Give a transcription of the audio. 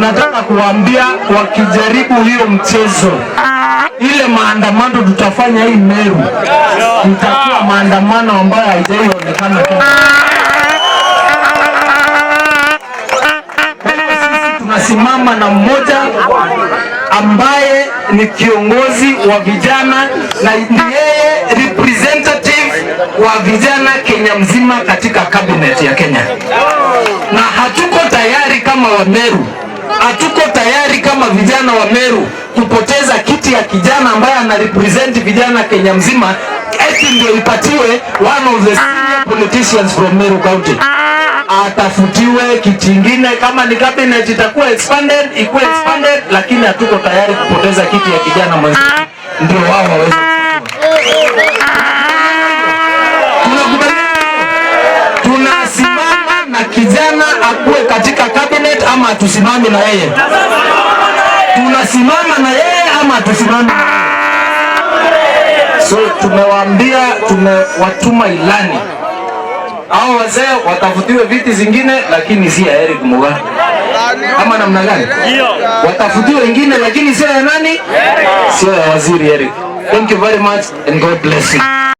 nataka kuambia wakijaribu hiyo mchezo, ile maandamano tutafanya hii Meru itakuwa maandamano ambayo haijaonekana tena. Sisi tunasimama na mmoja ambaye ni kiongozi wa vijana na yeye representative wa vijana Kenya mzima katika cabinet ya Kenya, na hatuko tayari kama Wameru, hatuko tayari kama vijana wa Meru kupoteza kiti ya kijana ambaye ana represent vijana Kenya mzima eti ndio ipatiwe one of the senior politicians from Meru County. Atafutiwe kiti kingine, kama ni cabinet itakuwa expanded, ikuwe expanded, lakini hatuko tayari kupoteza kiti ya kijana mwenzetu ndio wao waweze. Tunasimama na kijana akuwe katika cabinet ama tusimame na yeye? Tunasimama na yeye ama tusimame? So tumewaambia, tumewatuma ilani hao wazee watafutiwe viti zingine, lakini si ya Eric Muga. Ama namna gani? Watafutiwe wengine, lakini sio ya nani? Sio ya waziri Eric. Thank you very much and God bless you.